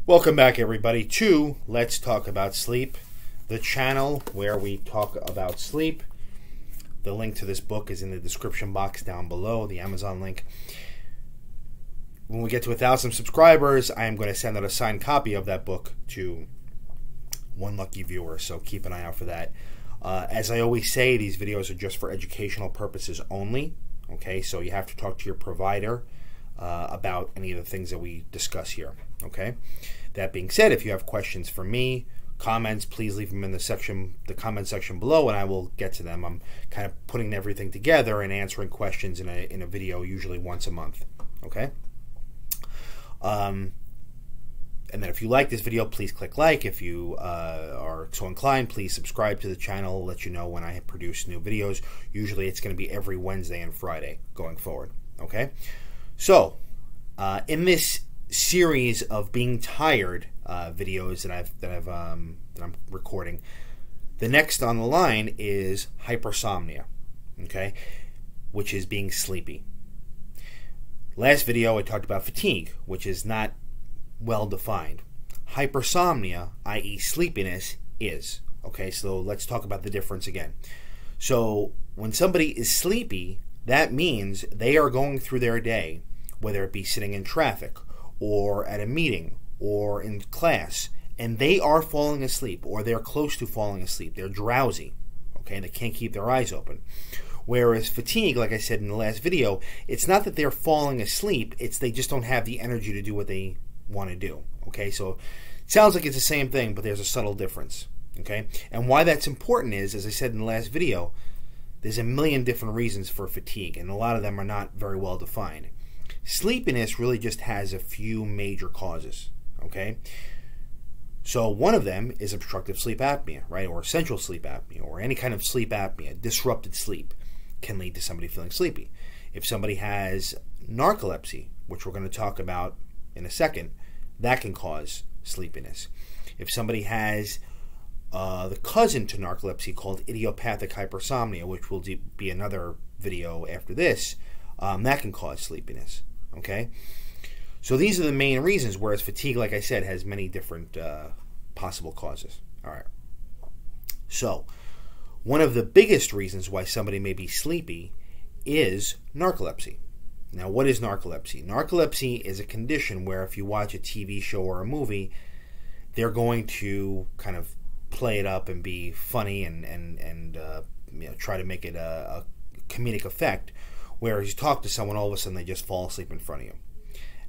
Welcome back, everybody, to Let's Talk About Sleep, the channel where we talk about sleep. The link to this book is in the description box down below, the Amazon link. When we get to 1,000 subscribers, I am going to send out a signed copy of that book to one lucky viewer, so keep an eye out for that. As I always say, these videos are just for educational purposes only, okay? So you have to talk to your provider about any of the things that we discuss here, okay? That being said, if you have questions for me, comments, please leave them in the comment section below, and I will get to them. I'm kind of putting everything together and answering questions in a video, usually once a month, okay? And then if you like this video, please click like. If you are so inclined, please subscribe to the channel. I'll let you know when I produce new videos. Usually it's going to be every Wednesday and Friday going forward, okay? So, in this series of being tired videos that I'm recording, the next on the line is hypersomnia, okay, which is being sleepy. Last video I talked about fatigue, which is not well defined. Hypersomnia, i.e. sleepiness, is. Okay, so let's talk about the difference again. So when somebody is sleepy, that means they are going through their day, whether it be sitting in traffic or at a meeting or in class, and they are falling asleep or they're close to falling asleep. They're drowsy, okay? They can't keep their eyes open. Whereas fatigue, like I said in the last video, it's not that they're falling asleep, it's they just don't have the energy to do what they want to do, okay? So it sounds like it's the same thing, but there's a subtle difference, okay? And why that's important is, as I said in the last video, there's a million different reasons for fatigue, and a lot of them are not very well defined. Sleepiness really just has a few major causes, okay? So one of them is obstructive sleep apnea, right? Or essential sleep apnea, or any kind of sleep apnea. Disrupted sleep can lead to somebody feeling sleepy. If somebody has narcolepsy, which we're going to talk about in a second, that can cause sleepiness. If somebody has the cousin to narcolepsy called idiopathic hypersomnia, which will be another video after this, that can cause sleepiness, okay? So these are the main reasons, whereas fatigue, like I said, has many different possible causes. All right. So one of the biggest reasons why somebody may be sleepy is narcolepsy. Now, what is narcolepsy? Narcolepsy is a condition where if you watch a TV show or a movie, they're going to kind of play it up and be funny and you know, try to make it a comedic effect, whereas you talk to someone, all of a sudden they just fall asleep in front of you.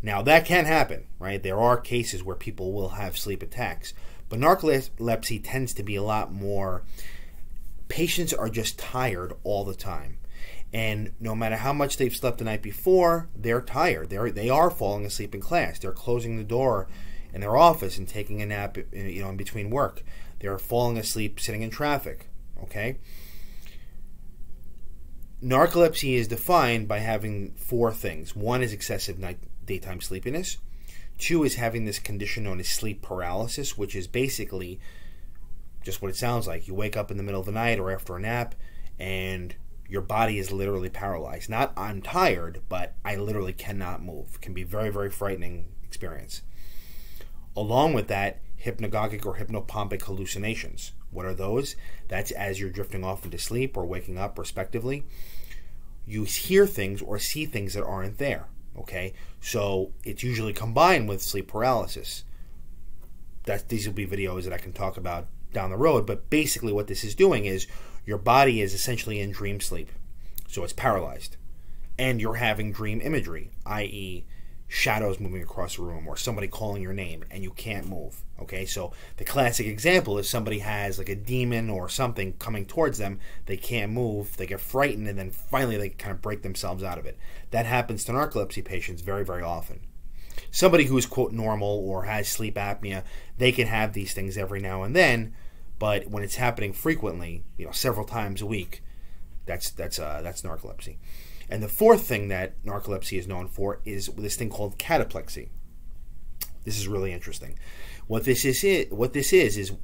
Now, that can happen, right? There are cases where people will have sleep attacks, but narcolepsy tends to be a lot more, patients are just tired all the time. And no matter how much they've slept the night before, they're tired. They are falling asleep in class. They're closing the door in their office and taking a nap, you know, in between work. They're falling asleep sitting in traffic, okay? Narcolepsy is defined by having four things. One is excessive daytime sleepiness. Two is having this condition known as sleep paralysis, which is basically just what it sounds like. You wake up in the middle of the night or after a nap, and your body is literally paralyzed. Not I'm tired, but I literally cannot move. It can be a very, very frightening experience. Along with that, hypnagogic or hypnopompic hallucinations. What are those? That's as you're drifting off into sleep or waking up, respectively. You hear things or see things that aren't there, okay? So it's usually combined with sleep paralysis. These will be videos that I can talk about down the road, but basically what this is doing is your body is essentially in dream sleep, so it's paralyzed, and you're having dream imagery, i.e. shadows moving across the room or somebody calling your name and you can't move, okay? So the classic example is somebody has like a demon or something coming towards them, they can't move, they get frightened, and then finally they kind of break themselves out of it. That happens to narcolepsy patients very, very often. Somebody who's, quote, normal or has sleep apnea, they can have these things every now and then, but when it's happening frequently, you know, several times a week, that's narcolepsy. And the fourth thing that narcolepsy is known for is this thing called cataplexy. This is really interesting. What this is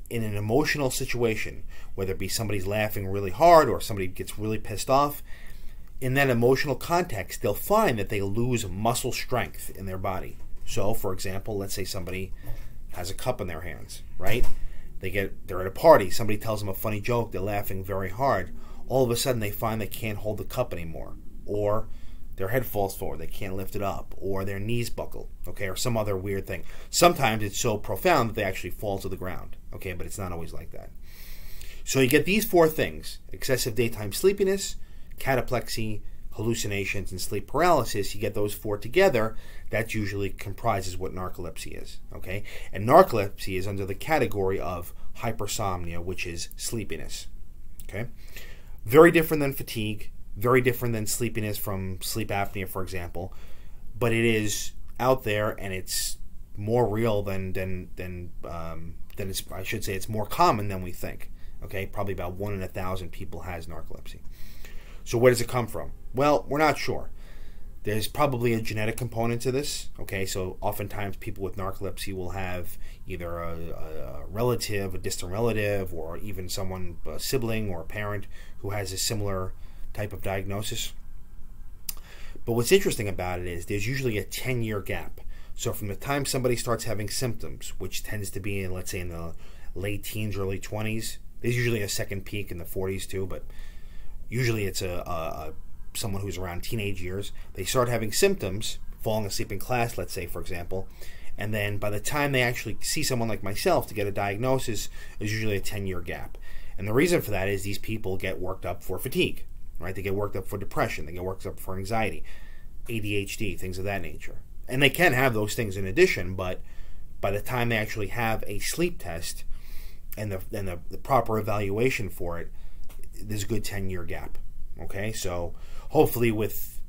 in an emotional situation, whether it be somebody's laughing really hard or somebody gets really pissed off, in that emotional context, they'll find that they lose muscle strength in their body. So, for example, let's say somebody has a cup in their hands, right? They're at a party, somebody tells them a funny joke, they're laughing very hard. All of a sudden they find they can't hold the cup anymore, or their head falls forward, they can't lift it up, or their knees buckle, okay, or some other weird thing. Sometimes it's so profound that they actually fall to the ground, okay, but it's not always like that. So you get these four things: excessive daytime sleepiness, cataplexy, hallucinations, and sleep paralysis. You get those four together, that usually comprises what narcolepsy is, okay? And narcolepsy is under the category of hypersomnia, which is sleepiness, okay? Very different than fatigue, very different than sleepiness from sleep apnea, for example, but it is out there, and it's more real than it's, I should say, it's more common than we think, okay? Probably about 1 in 1,000 people has narcolepsy. So where does it come from? Well, we're not sure. There's probably a genetic component to this, okay? So oftentimes people with narcolepsy will have either a relative, a distant relative, or even someone, a sibling or a parent who has a similar type of diagnosis. But what's interesting about it is there's usually a 10-year gap. So from the time somebody starts having symptoms, which tends to be, let's say, in the late teens, early 20s, there's usually a second peak in the 40s too, but usually it's someone who's around teenage years. They start having symptoms, falling asleep in class, let's say, for example, and then by the time they actually see someone like myself to get a diagnosis, there's usually a 10-year gap. And the reason for that is these people get worked up for fatigue, right? They get worked up for depression, they get worked up for anxiety, ADHD, things of that nature. And they can have those things in addition, but by the time they actually have a sleep test and the proper evaluation for it, there's a good 10-year gap. Okay, so hopefully with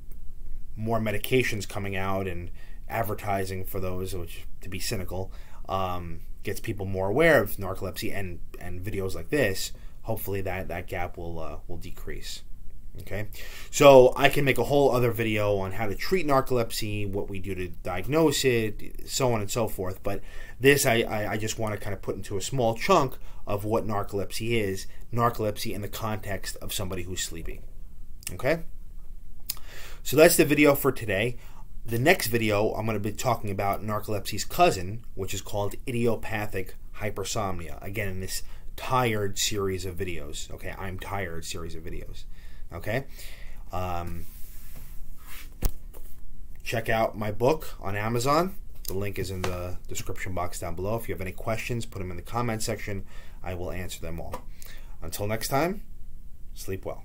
more medications coming out and advertising for those, which, to be cynical, gets people more aware of narcolepsy and videos like this, hopefully that gap will decrease. Okay, so I can make a whole other video on how to treat narcolepsy, what we do to diagnose it, so on and so forth, but this I just want to kind of put into a small chunk of what narcolepsy is, narcolepsy in the context of somebody who's sleepy. Okay, so that's the video for today. The next video, I'm going to be talking about narcolepsy's cousin, which is called idiopathic hypersomnia. Again, in this tired series of videos. Okay, I'm tired series of videos. Okay, check out my book on Amazon. The link is in the description box down below. If you have any questions, put them in the comment section. I will answer them all. Until next time, sleep well.